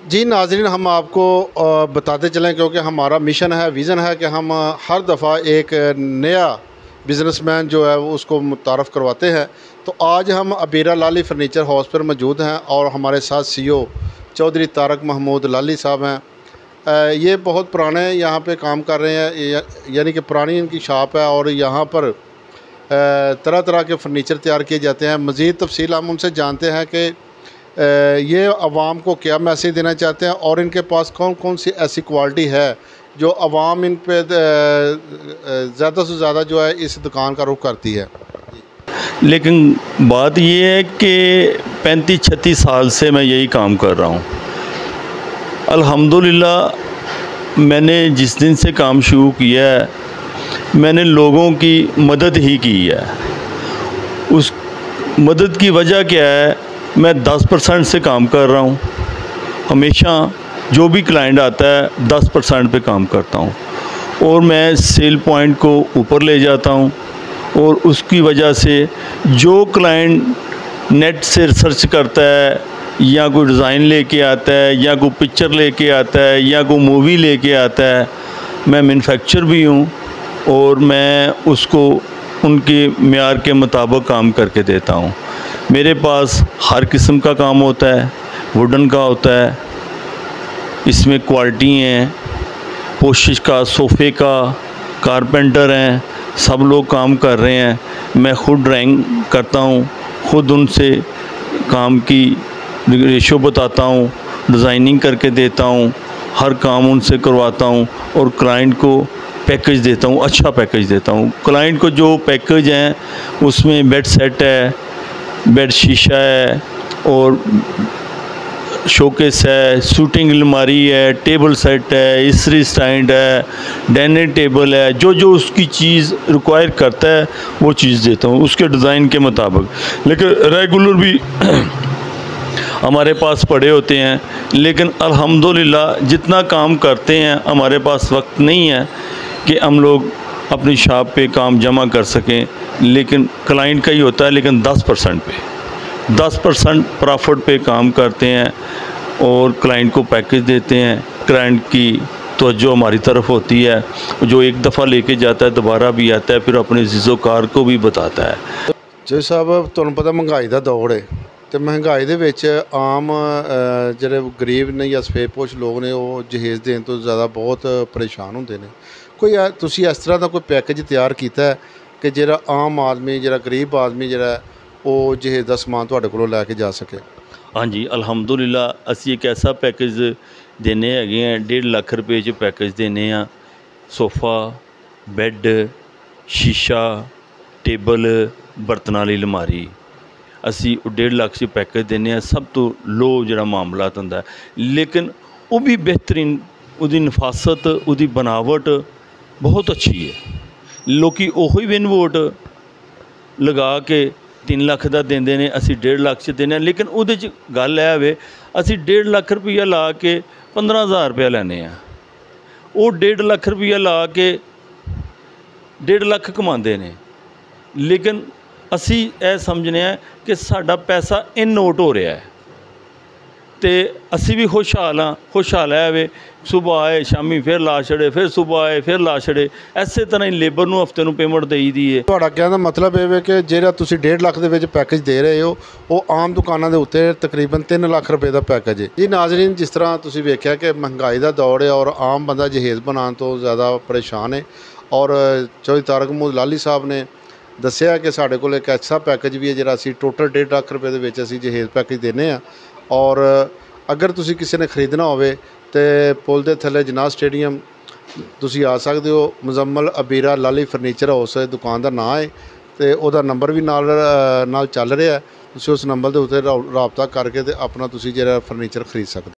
जी नाज़रीन, हम आपको बताते चलें क्योंकि हमारा मिशन है, विज़न है कि हम हर दफ़ा एक नया बिज़नेसमैन जो है वो उसको मुतारफ़ करवाते हैं। तो आज हम अबीरा लाली फ़र्नीचर हाउस पर मौजूद हैं और हमारे साथ सीईओ चौधरी तारक महमूद लाली साहब हैं। ये बहुत पुराने यहाँ पे काम कर रहे हैं, यानी कि पुरानी इनकी शॉप है और यहाँ पर तरह तरह के फ़र्नीचर तैयार किए जाते हैं। मज़ीद तफ़सील हम उनसे जानते हैं कि ये आवाम को क्या मैसेज देना चाहते हैं और इनके पास कौन कौन सी ऐसी क्वालिटी है जो आवाम इन पे ज़्यादा से ज़्यादा जो है इस दुकान का रुख करती है। लेकिन बात ये है कि 35-36 साल से मैं यही काम कर रहा हूँ। अल्हम्दुलिल्लाह मैंने जिस दिन से काम शुरू किया है मैंने लोगों की मदद ही की है। उस मदद की वजह क्या है, मैं 10% से काम कर रहा हूँ। हमेशा जो भी क्लाइंट आता है 10% पे काम करता हूँ और मैं सेल पॉइंट को ऊपर ले जाता हूँ। और उसकी वजह से जो क्लाइंट नेट से रिसर्च करता है या कोई डिज़ाइन लेके आता है या कोई पिक्चर लेके आता है या कोई मूवी लेके आता है, मैं मैन्युफैक्चर भी हूँ और मैं उसको उनके मेयार के मुताबिक काम करके देता हूँ। मेरे पास हर किस्म का काम होता है, वुडन का होता है, इसमें क्वालिटी हैं, पोशिश का, सोफ़े का, कारपेंटर हैं, सब लोग काम कर रहे हैं। मैं ख़ुद ड्राइंग करता हूँ, ख़ुद उनसे काम की रेशो बताता हूँ, डिज़ाइनिंग करके देता हूँ, हर काम उनसे करवाता हूँ और क्लाइंट को पैकेज देता हूँ, अच्छा पैकेज देता हूँ। क्लाइंट को जो पैकेज हैं उसमें बेड सेट है, बेड शीशा है और शोकेस है, शूटिंग अलमारी है, टेबल सेट है, इस्त्री स्टैंड है, डाइनिंग टेबल है, जो जो उसकी चीज़ रिक्वायर करता है वो चीज़ देता हूँ उसके डिज़ाइन के मुताबिक। लेकिन रेगुलर भी हमारे पास पड़े होते हैं, लेकिन अल्हम्दुलिल्लाह जितना काम करते हैं हमारे पास वक्त नहीं है कि हम लोग अपनी शॉप पे काम जमा कर सकें। लेकिन क्लाइंट का ही होता है, लेकिन 10% प्रॉफिट पे काम करते हैं और क्लाइंट को पैकेज देते हैं। क्लाइंट की तवज्जो हमारी तरफ होती है, जो एक दफ़ा लेके जाता है दोबारा भी आता है, फिर अपने ज़िज़्ज़ोकार को भी बताता है। जी साहब, तुहानूं पता महंगाई का दौर है तो महंगाई दे विच आम जिहड़े गरीब ने या सफेदपोश लोग ने वो जहेज़ देने तो ज़्यादा बहुत परेशान होंदे ने। कोई तुसीं इस तरह का कोई पैकेज तैयार किया है कि जिहड़ा आम आदमी, जिहड़ा गरीब आदमी जिहड़ा वो जहेज़ का समान तुहाडे कोलों लैके जा सके? हाँ जी, अल्हम्दुलिल्लाह असी एक ऐसा पैकेज देने हैगे हैं, 1.5 लाख रुपए च पैकेज देने आ। सोफ़ा, बैड, शीशा, टेबल, बर्तन वाली अलमारी, असी 1.5 लाख च पैकेज देने। सब तो लो जिहड़ा मामलात हुंदा है, लेकिन वो भी बेहतरीन, उहदी नफासत, उहदी बनावट बहुत अच्छी है। लोकी ओही विन वोट लगा के 3 लाख का देंदे ने, असी 1.5 लाख च देने। लेकिन उहदे च गल है वे, असी 1.5 लाख रुपया ला के 15,000 रुपया लैने आ, वो 1.5 लाख रुपया ला के 1.5 लाख कमाते हैं। लेकिन असी यह समझने कि साडा पैसा इन नोट हो रहा है तो असी भी खुशहाल हाँ। खुशहाल है वे, सुबह आए शामी फिर ला छड़े, फिर सुबह आए फिर ला छड़े, इसे तरह ही लेबर नूं हफ्ते नूं पेमेंट देई दी है। तुहाडा कहण दा मतलब ये है कि जिहड़ा तुसीं 1.5 लाख दे विच पैकेज दे रहे हो वो आम दुकानां दे उत्ते तकरीबन 3 लाख रुपए का पैकेज है। जी नाज़रीन, जिस तरह तुसीं वेख्या कि महंगाई का दौर है और आम बंदा जहेज़ बनाने तो ज़्यादा परेशान है और चौधरी तारक महमूद लाली साहब ने दस्सिया कि साडे कोल एक ऐसा पैकेज भी है जिहड़ा असीं टोटल 1.5 लाख रुपए दे विच असीं जहेज़ पैकेज देने आ। और अगर तुसीं किसी ने खरीदना होवे तो पुल दे थल्ले जनाह स्टेडियम तुसीं आ सकते हो। मुजम्मल अबीरा लाली फर्नीचर हाउस दुकान का नाम है तो वह नंबर भी नाल चल रहा है। तुसीं उस नंबर के उत्ते राबता करके ते अपना तुसीं जिहड़ा फर्नीचर खरीद सकते।